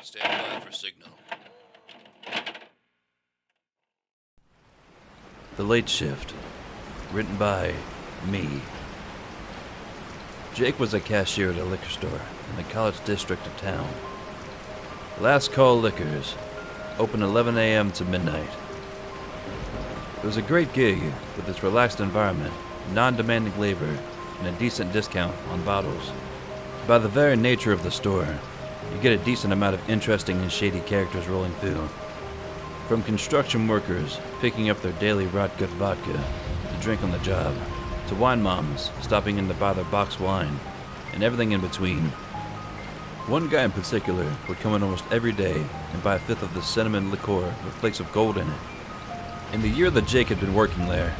Stand by for signal. The Late Shift, written by me. Jake was a cashier at a liquor store in the College District of town. Last Call Liquors, open 11 a.m. to midnight. It was a great gig with its relaxed environment, non-demanding labor, and a decent discount on bottles. By the very nature of the store, you get a decent amount of interesting and shady characters rolling through. From construction workers picking up their daily rot-gut vodka to drink on the job, to wine moms stopping in to buy their box wine, and everything in between. One guy in particular would come in almost every day and buy a fifth of the cinnamon liqueur with flakes of gold in it. In the year that Jake had been working there,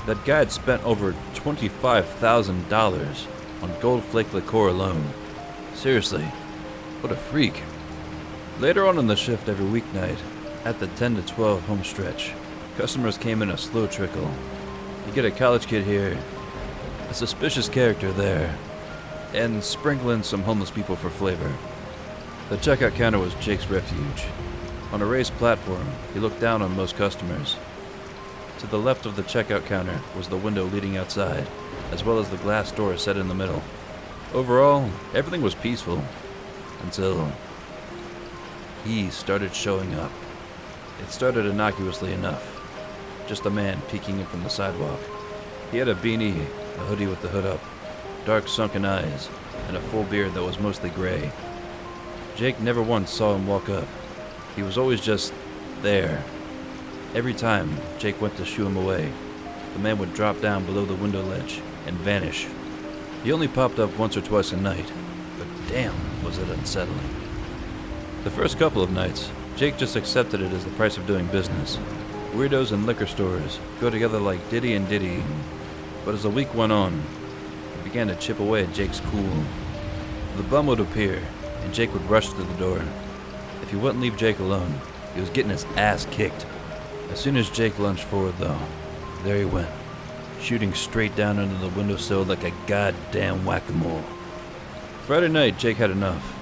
that guy had spent over $25,000 on gold flake liqueur alone. Seriously, what a freak. Later on in the shift every weeknight, at the 10 to 12 home stretch, customers came in a slow trickle. You get a college kid here, a suspicious character there, and sprinkle in some homeless people for flavor. The checkout counter was Jake's refuge. On a raised platform, he looked down on most customers. To the left of the checkout counter was the window leading outside, as well as the glass door set in the middle. Overall, everything was peaceful, until he started showing up. It started innocuously enough. Just a man peeking in from the sidewalk. He had a beanie, a hoodie with the hood up, dark sunken eyes, and a full beard that was mostly gray. Jake never once saw him walk up. He was always just there. Every time Jake went to shoo him away, the man would drop down below the window ledge and vanish. He only popped up once or twice a night, but damn was it unsettling. The first couple of nights, Jake just accepted it as the price of doing business. Weirdos and liquor stores go together like Diddy and Diddy, but as the week went on, it began to chip away at Jake's cool. The bum would appear, and Jake would rush to the door. If he wouldn't leave Jake alone, he was getting his ass kicked. As soon as Jake lunged forward, though, there he went, shooting straight down under the windowsill like a goddamn whack-a-mole. Friday night, Jake had enough.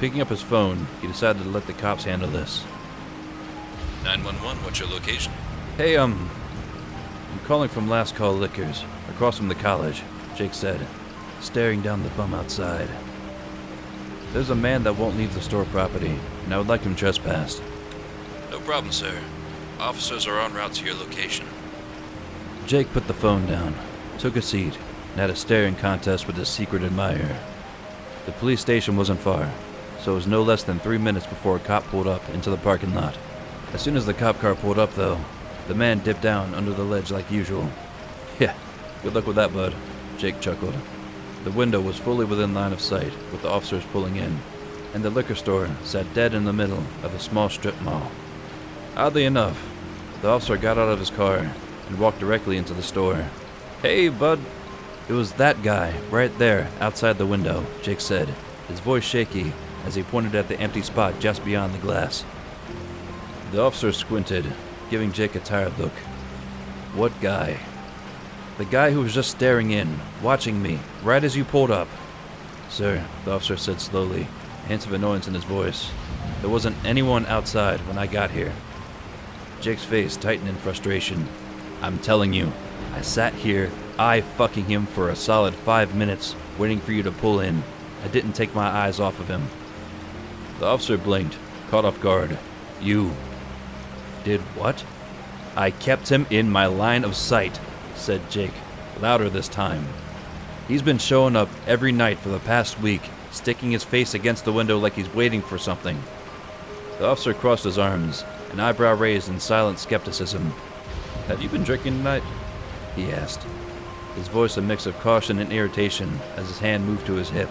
Picking up his phone, he decided to let the cops handle this. 911, what's your location? Hey, I'm calling from Last Call Liquors, across from the college, Jake said, staring down the bum outside. There's a man that won't leave the store property, and I would like him trespassed. No problem, sir. Officers are en route to your location. Jake put the phone down, took a seat, and had a staring contest with his secret admirer. The police station wasn't far, so it was no less than 3 minutes before a cop pulled up into the parking lot. As soon as the cop car pulled up, though, the man dipped down under the ledge like usual. Yeah, good luck with that, bud, Jake chuckled. The window was fully within line of sight, with the officers pulling in, and the liquor store sat dead in the middle of a small strip mall. Oddly enough, the officer got out of his car and walked directly into the store. Hey, bud. It was that guy, right there, outside the window, Jake said, his voice shaky as he pointed at the empty spot just beyond the glass. The officer squinted, giving Jake a tired look. What guy? The guy who was just staring in, watching me, right as you pulled up. Sir, the officer said slowly, hints of annoyance in his voice. There wasn't anyone outside when I got here. Jake's face tightened in frustration. I'm telling you, I sat here, fucking him for a solid 5 minutes, waiting for you to pull in. I didn't take my eyes off of him. The officer blinked, caught off guard. You did what? I kept him in my line of sight, said Jake, louder this time. He's been showing up every night for the past week, sticking his face against the window like he's waiting for something. The officer crossed his arms, an eyebrow raised in silent skepticism. Have you been drinking tonight? He asked, his voice a mix of caution and irritation as his hand moved to his hip.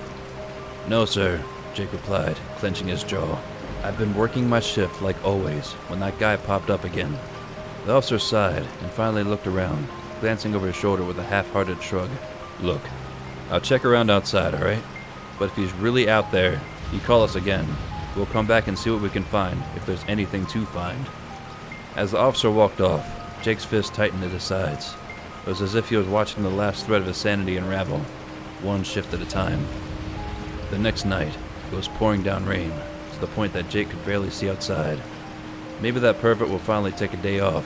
No, sir, Jake replied, clenching his jaw. I've been working my shift like always when that guy popped up again. The officer sighed and finally looked around, glancing over his shoulder with a half-hearted shrug. Look, I'll check around outside, alright? But if he's really out there, you call us again. We'll come back and see what we can find, if there's anything to find. As the officer walked off, Jake's fist tightened at his sides. It was as if he was watching the last thread of his sanity unravel, one shift at a time. The next night, it was pouring down rain, to the point that Jake could barely see outside. Maybe that pervert will finally take a day off.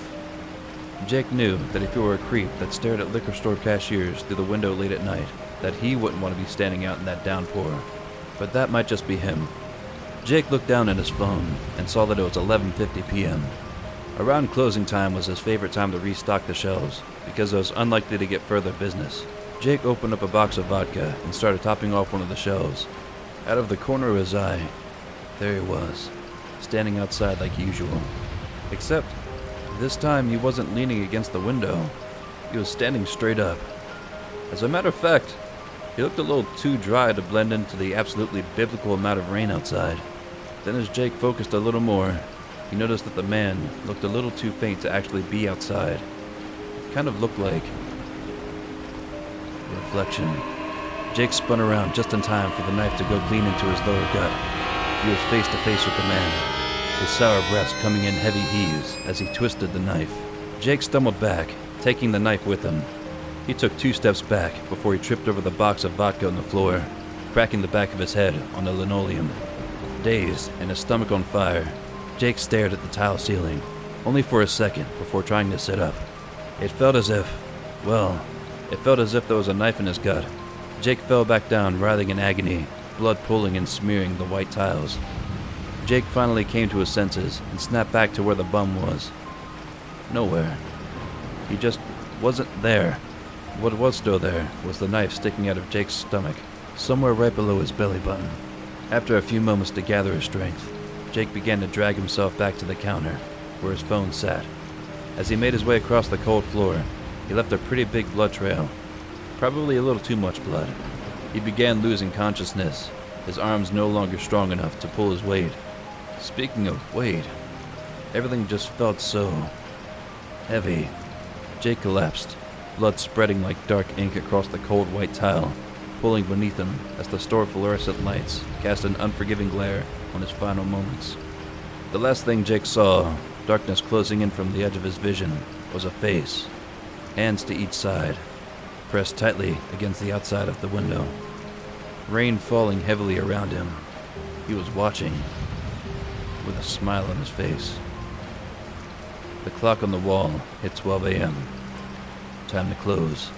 Jake knew that if he were a creep that stared at liquor store cashiers through the window late at night, that he wouldn't want to be standing out in that downpour. But that might just be him. Jake looked down at his phone and saw that it was 11:50 p.m. Around closing time was his favorite time to restock the shelves, because it was unlikely to get further business. Jake opened up a box of vodka and started topping off one of the shelves. Out of the corner of his eye, there he was, standing outside like usual. Except, this time he wasn't leaning against the window. He was standing straight up. As a matter of fact, he looked a little too dry to blend into the absolutely biblical amount of rain outside. Then as Jake focused a little more, he noticed that the man looked a little too faint to actually be outside. It kind of looked like a reflection. Jake spun around just in time for the knife to go clean into his lower gut. He was face to face with the man, his sour breath coming in heavy heaves as he twisted the knife. Jake stumbled back, taking the knife with him. He took 2 steps back before he tripped over the box of vodka on the floor, cracking the back of his head on the linoleum. Dazed and his stomach on fire, Jake stared at the tile ceiling, only for a second before trying to sit up. It felt as if there was a knife in his gut. Jake fell back down, writhing in agony, blood pooling and smearing the white tiles. Jake finally came to his senses and snapped back to where the bum was. Nowhere. He just wasn't there. What was still there was the knife sticking out of Jake's stomach, somewhere right below his belly button. After a few moments to gather his strength, Jake began to drag himself back to the counter, where his phone sat. As he made his way across the cold floor, he left a pretty big blood trail. Probably a little too much blood. He began losing consciousness, his arms no longer strong enough to pull his weight. Speaking of weight, everything just felt so heavy. Jake collapsed, blood spreading like dark ink across the cold white tile, pulling beneath him as the store fluorescent lights cast an unforgiving glare on his final moments. The last thing Jake saw, darkness closing in from the edge of his vision, was a face, hands to each side, pressed tightly against the outside of the window. Rain falling heavily around him. He was watching, with a smile on his face. The clock on the wall hit 12 a.m. Time to close.